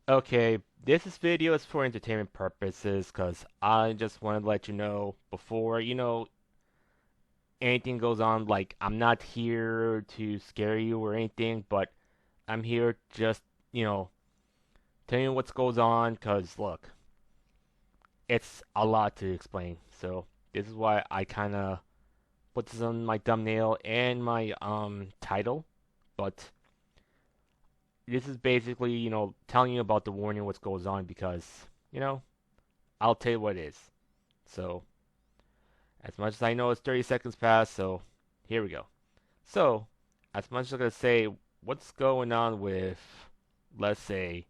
Okay, this video is for entertainment purposes because I just want to let you know before, anything goes on. Like, I'm not here to scare you or anything, but I'm here just, you know, tell you what's goes on because, look, it's a lot to explain. So, this is why I kind of put this on my thumbnail and my title, but this is basically, telling you about the warning what goes on because, you know, I'll tell you what it is. So, as much as I know it's 30 seconds past, so here we go. So, as much as I'm going to say what's going on with, let's say,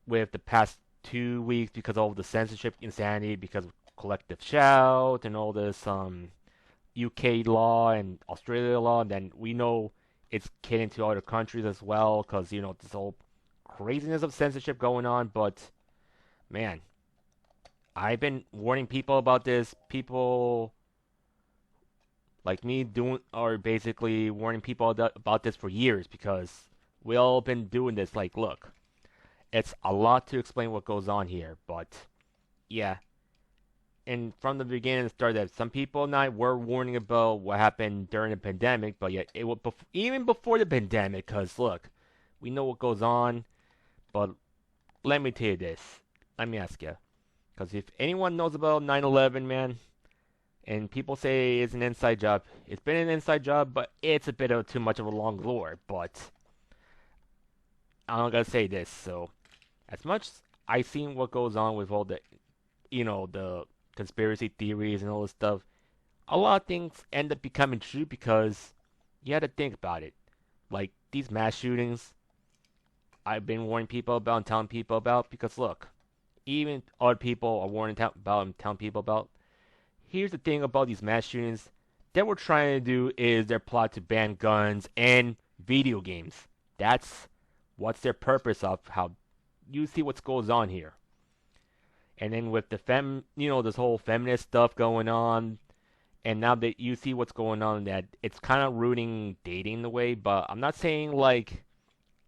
with the past 2 weeks because of all the censorship insanity, because of collective shout and all this UK law and Australia law, and then we know it's getting to other countries as well because, this whole craziness of censorship going on, but man, I've been warning people about this. People like me doing are basically warning people about this for years because we all been doing this. Like, look, it's a lot to explain what goes on here, but yeah. And from the beginning, it started that some people and I were warning about what happened during the pandemic, but yet it was even before the pandemic. Cause look, we know what goes on, but let me tell you this. Let me ask you, cause if anyone knows about 9/11, man, and people say it's an inside job. It's been an inside job, but it's a bit of too much of a long lore. But I'm gonna say this. So, as much as I've seen what goes on with all the conspiracy theories and all this stuff, a lot of things end up becoming true because you had to think about it. Like these mass shootings, I've been warning people about and telling people about because look, even other people are warning about and telling people about. Here's the thing about these mass shootings. That we're trying to do is their plot to ban guns and video games. That's what's their purpose of how you see what goes on here. And then with the this whole feminist stuff going on, and now that you see what's going on, that it's kind of ruining dating in a way. But I'm not saying like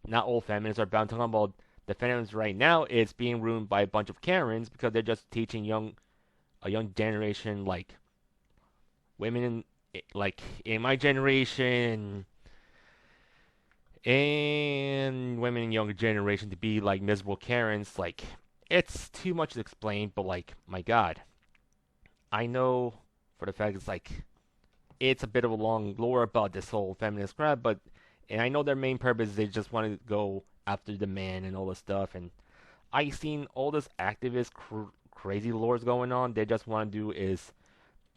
not all feminists are bad. I'm talking about the feminists right now. It's being ruined by a bunch of Karens because they're just teaching a young generation like women like in my generation and women in younger generation to be like miserable Karens, like it's too much to explain, but like my God, I know for the fact it's a bit of a long lore about this whole feminist crap, but and I know their main purpose is they just want to go after the man and all this stuff, and I seen all this activist crazy lores going on. They just want to do is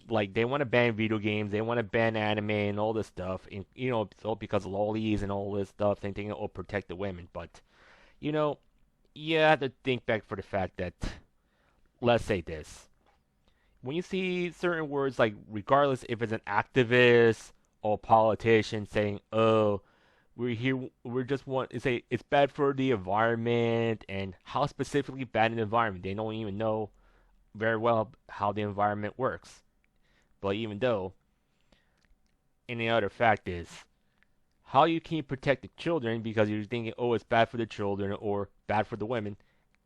like they want to ban video games, they want to ban anime and all this stuff, and it's all because of lollies and all this stuff, thinking it'll protect the women. But you know, you have to think back for the fact that let's say this: when you see certain words, like regardless if it's an activist or politician saying, "Oh, we're here, we're just want to say it's bad for the environment," and how specifically bad in the environment, they don't even know very well how the environment works. But even though, and the other fact is, how you can protect the children because you're thinking, oh, it's bad for the children or bad for the women.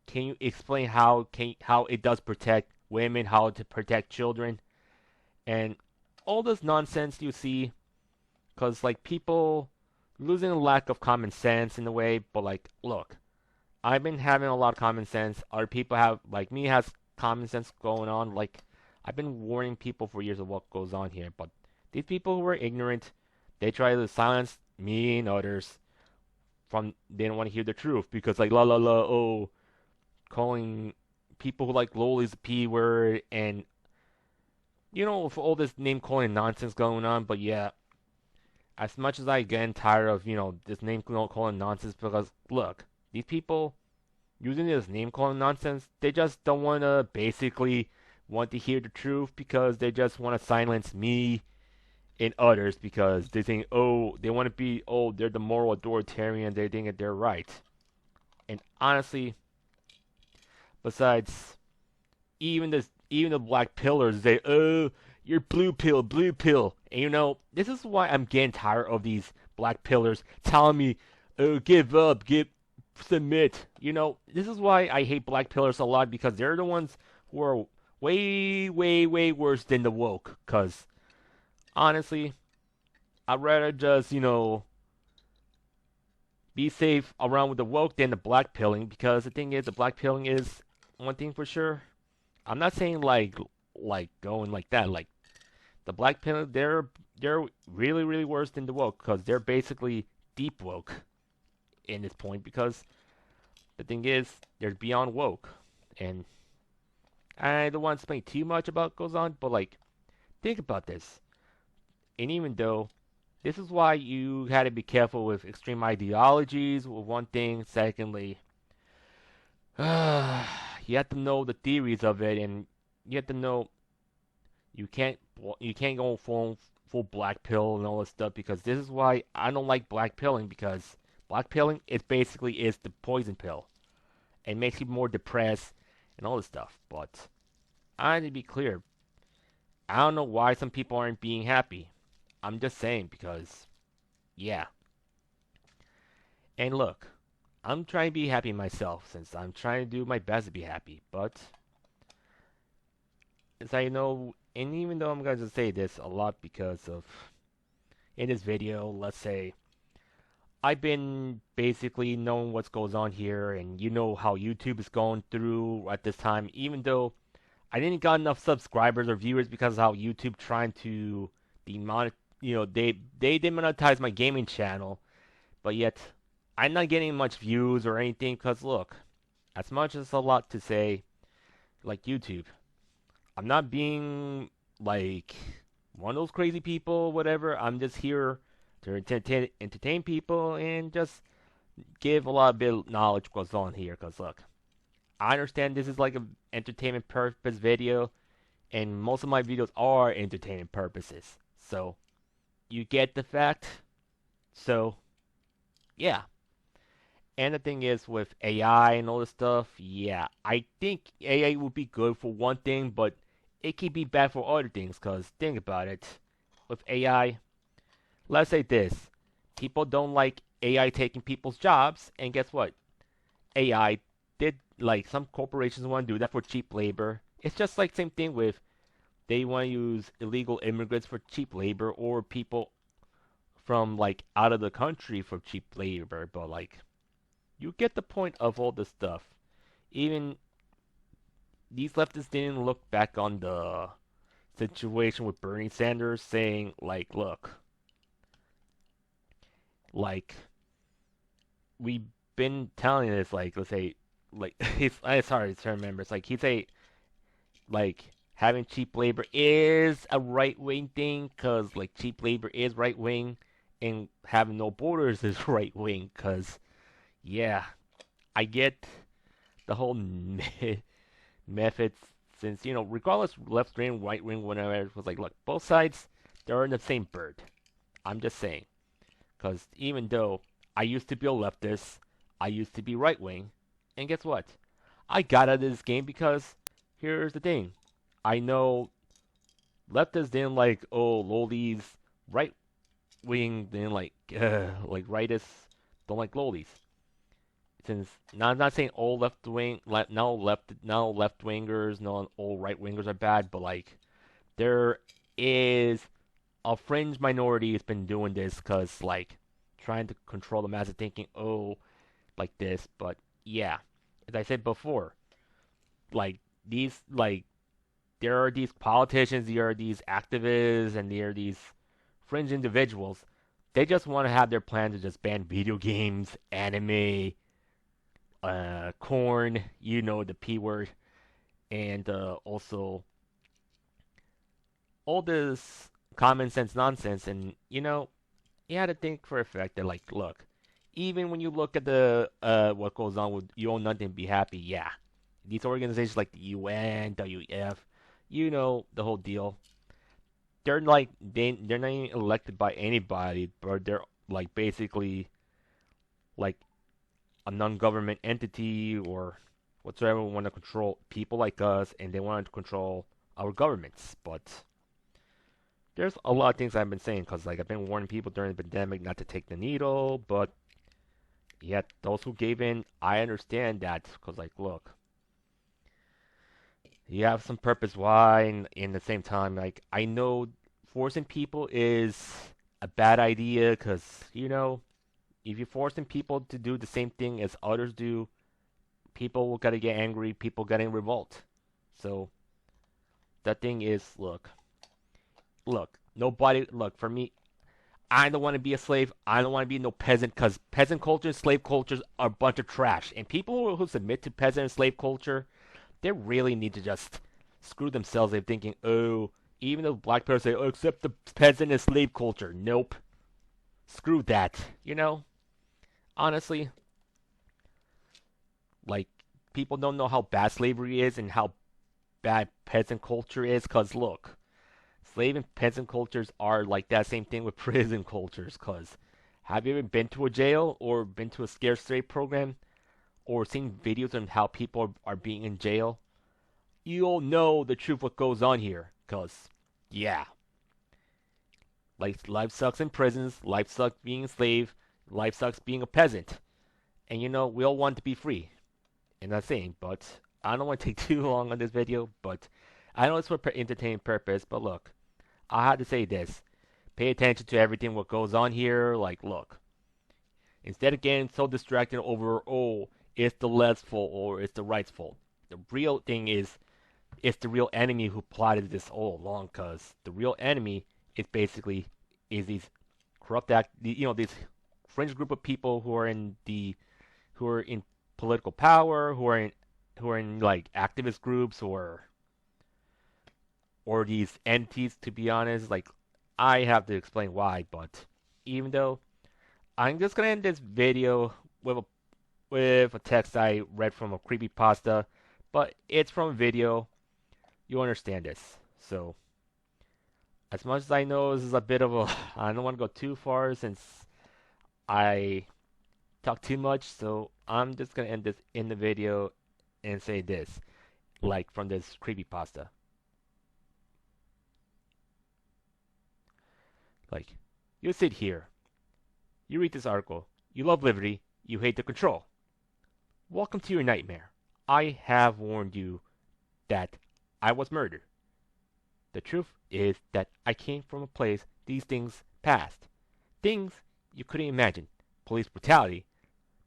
Can you explain how it does protect women, how to protect children, and all this nonsense you see? Because like people losing a lack of common sense in a way, but like, look, I've been having a lot of common sense. Other people have like me has common sense going on. Like I've been warning people for years of what goes on here, but these people who are ignorant, they try to silence me and others from they don't want to hear the truth because like la la la oh calling people who like lol is the p word and for all this name calling nonsense going on. But yeah, as much as I get tired of this name calling nonsense because look, these people using this name calling nonsense, they just don't want to basically want to hear the truth because they just want to silence me and others because they think, oh, they want to be, oh, they're the moral authoritarian, they think that they're right. And honestly, besides, even the black pillars, they, oh, you're blue pill. And this is why I'm getting tired of these black pillars telling me, oh, give up, submit. This is why I hate black pillars a lot because they're the ones who are way, way, way worse than the woke. Because honestly, I'd rather just, be safe around with the woke than the black pilling. Because the thing is, the black pilling is one thing for sure. I'm not saying like going like that. Like the black pilling, they're really, really worse than the woke because they're basically deep woke in this point because the thing is, they're beyond woke. And I don't want to explain too much about what goes on, but like, think about this. And even though this is why you had to be careful with extreme ideologies, with one thing. Secondly, you have to know the theories of it, and you have to know you can't you can't go full black pill and all this stuff because this is why I don't like black pilling because black pilling it basically is the poison pill. It makes you more depressed and all this stuff. But I need to be clear. I don't know why some people aren't being happy. I'm just saying because, yeah. And look, I'm trying to be happy myself since I'm trying to do my best to be happy. But as I know, and even though I'm going to say this a lot because of in this video, let's say I've been basically knowing what goes on here, and you know how YouTube is going through at this time. Even though I didn't got enough subscribers or viewers because of how YouTube trying to demonet, they demonetize my gaming channel, but yet I'm not getting much views or anything. Cause look, as much as a lot to say, like YouTube, I'm not being like one of those crazy people, whatever. I'm just here to entertain people and just give a lot of bit of knowledge goes on here. Cause look, I understand this is like a entertainment purpose video, and most of my videos are entertainment purposes. So you get the fact. So yeah. And the thing is with AI and all this stuff, yeah, I think AI would be good for one thing, but it can be bad for other things. Cause think about it, with AI, let's say this, people don't like AI taking people's jobs, and guess what? AI did like some corporations want to do that for cheap labor. It's just like same thing with they want to use illegal immigrants for cheap labor or people from like out of the country for cheap labor. But like you get the point of all this stuff. Even these leftists didn't look back on the situation with Bernie Sanders saying like, look, like we've been telling this like let's say like he's it's hard to remember. It's like he'd say like having cheap labor is a right wing thing because like cheap labor is right wing and having no borders is right wing because yeah I get the whole methods since regardless left wing right wing whatever it was like look both sides they're in the same bird. I'm just saying because even though I used to be a leftist, I used to be right wing, and guess what, I got out of this game because here's the thing, I know leftists didn't like lowlies, right wing didn't like rightists don't like lowlies. Since now I'm not saying all left wing now left wingers, no all right wingers are bad, but like there is a fringe minority has been doing this because like trying to control the mass of thinking like this, but yeah, as I said before, like these like there are these politicians, there are these activists, and there are these fringe individuals. They just want to have their plan to just ban video games, anime, corn, the P word, and also all this common sense nonsense. And, you had to think for a fact that, like, look, even when you look at the what goes on with You Own Nothing, Be Happy, yeah. These organizations like the UN, WF, the whole deal. They're not even elected by anybody, but they're like basically like a non-government entity or whatsoever want to control people like us, and they want to control our governments. But there's a lot of things I've been saying because like I've been warning people during the pandemic not to take the needle, but Yet those who gave in, I understand that, because like, look, you have some purpose why, and in the same time, like, I know forcing people is a bad idea, because if you're forcing people to do the same thing as others do, people will gotta get angry, people getting revolt. So the thing is, look, for me, I don't want to be a slave. I don't want to be no peasant because peasant cultures, slave cultures are a bunch of trash. And people who submit to peasant and slave culture, they really need to just screw themselves. They're thinking, oh, even though black people say, oh, accept the peasant and slave culture. Nope. Screw that. Honestly, like, people don't know how bad slavery is and how bad peasant culture is because, look, slave and peasant cultures are like that same thing with prison cultures. Cause have you ever been to a jail or been to a scare straight program or seen videos on how people are being in jail? You'll know the truth what goes on here. Cause yeah, like life sucks in prisons, life sucks being a slave, life sucks being a peasant, and we all want to be free. And that's saying, but I don't want to take too long on this video. But I know it's for entertainment purpose. But look, I had to say this. Pay attention to everything what goes on here. Like, look, instead of getting so distracted over, oh, it's the left's fault or it's the right's fault. The real thing is, it's the real enemy who plotted this all along. Cause the real enemy is basically these corrupt these fringe group of people who are in political power, who are in like activist groups or these entities. To be honest, like I have to explain why, but even though I'm just gonna end this video with a text I read from a creepypasta, but it's from a video. You understand this. So, as much as I know this is a bit of a, I don't want to go too far since I talk too much, so I'm just gonna end this in the video and say this, like from this creepypasta. Like, you sit here, you read this article, you love liberty, you hate the control. Welcome to your nightmare. I have warned you that I was murdered. The truth is that I came from a place these things passed. Things you couldn't imagine. Police brutality,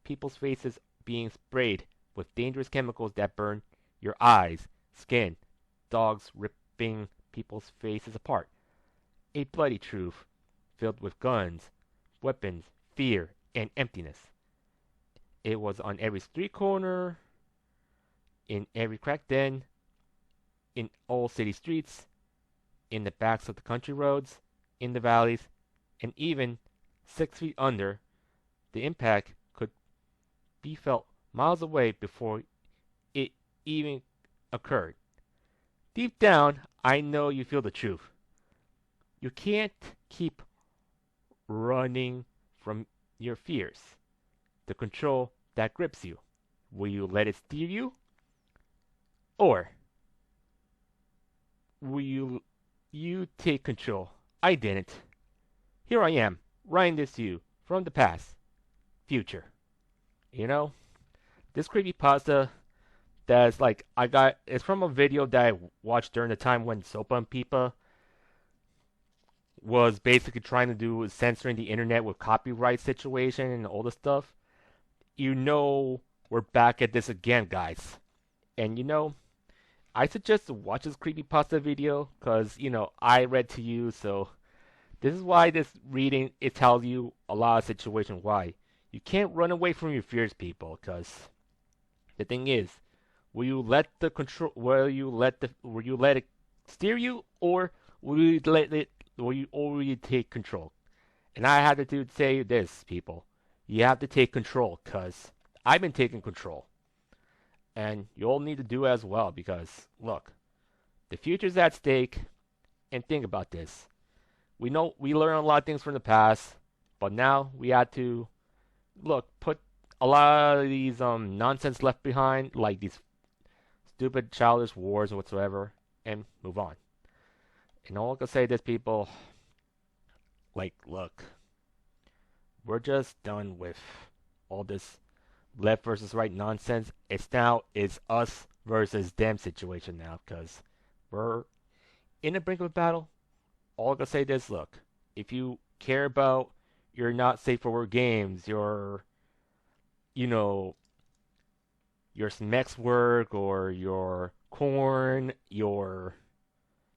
people's faces being sprayed with dangerous chemicals that burn your eyes, skin, dogs ripping people's faces apart. A bloody truth filled with guns, weapons, fear, and emptiness. It was on every street corner, in every crack den, in all city streets, in the backs of the country roads, in the valleys, and even 6 feet under. The impact could be felt miles away before it even occurred. Deep down, I know you feel the truth. You can't keep running from your fears, the control that grips you. Will you let it steer you? Or will you take control? I didn't. Here I am, writing this to you from the past, future. You know, this creepypasta that's like it's from a video that I watched during the time when Sopa and Pipa was basically trying to do censoring the internet with copyright situation and all this stuff. We're back at this again, guys. And I suggest to watch this creepypasta video because I read to you, so this is why this reading it tells you a lot of situations why you can't run away from your fears, people. Because the thing is, will you let it steer you, or will you take control? And I have to say this, people. You have to take control, because I've been taking control. And you all need to do as well, because, look, the future's at stake, and think about this. We know we learn a lot of things from the past, but now we have to, put a lot of these nonsense left behind, like these stupid childish wars or whatsoever, and move on. And all I can say to this, people, look, we're just done with all this left versus right nonsense. It's us versus them situation now because we're in the brink of a battle. All I can say is, look, if you care about your not safe for work games, you know, your SMEX work or your corn, your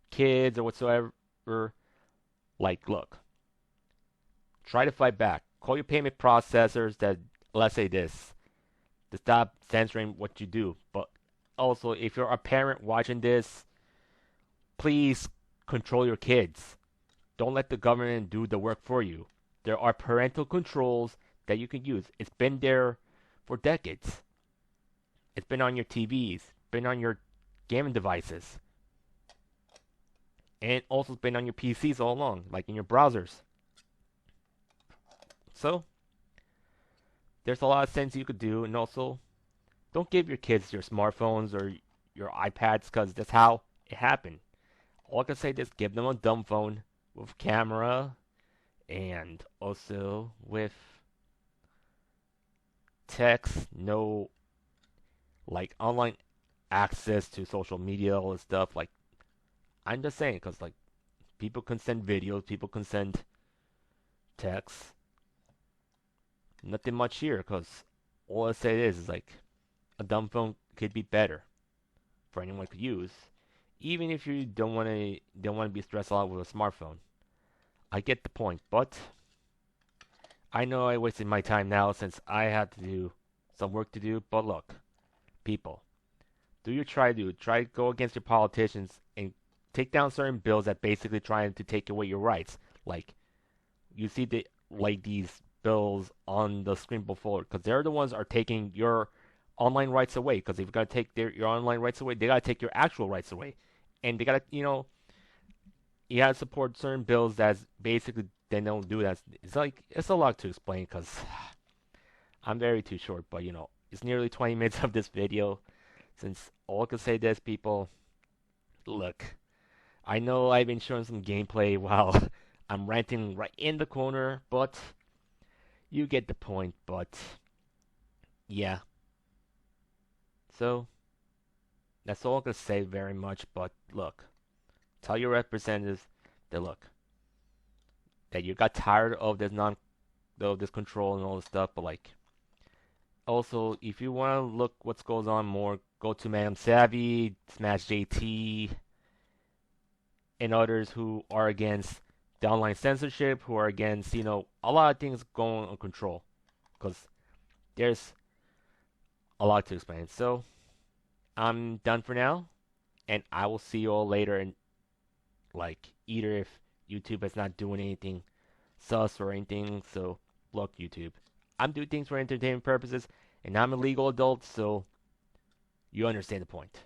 kids or whatsoever, like, look, try to fight back. Call your payment processors that, let's say this, to stop censoring what you do. But also, if you're a parent watching this, please control your kids. Don't let the government do the work for you. There are parental controls that you can use. It's been there for decades. It's been on your TVs, been on your gaming devices, and also it's been on your PCs all along, like in your browsers. So, there's a lot of things you could do, and also, don't give your kids your smartphones or your iPads, because that's how it happened. All I can say is give them a dumb phone with camera and also with text, no like online access to social media, all this stuff. Like, I'm just saying, because like people can send videos, people can send texts. Nothing much here, because all I say is like a dumb phone could be better for anyone to use, even if you don't want to be stressed out with a smartphone. I get the point, but I know I wasted my time now since I had to do some work to do. But look, people, do you try to go against your politicians and take down certain bills that basically trying to take away your rights. Like you see these bills on the screen before, because they're the ones are taking your online rights away. Because if you gotta take your online rights away, they gotta take your actual rights away, and they gotta you gotta support certain bills that's basically they don't do that. It's like it's a lot to explain because I'm very too short, but it's nearly 20 minutes of this video. Since all I can say this, people, look, I know I've been showing some gameplay while I'm ranting right in the corner, but you get the point. But yeah, so that's all I can say very much. But look, tell your representatives that look that you got tired of this control and all this stuff, but like also, if you want to look what's goes on more, go to Madam Savvy, Smash JT, and others who are against the online censorship, who are against, a lot of things going on control. Because there's a lot to explain. So, I'm done for now, and I will see you all later. And, like, either if YouTube is not doing anything sus or anything, so, look, YouTube. I'm doing things for entertainment purposes, and I'm a legal adult, so you understand the point.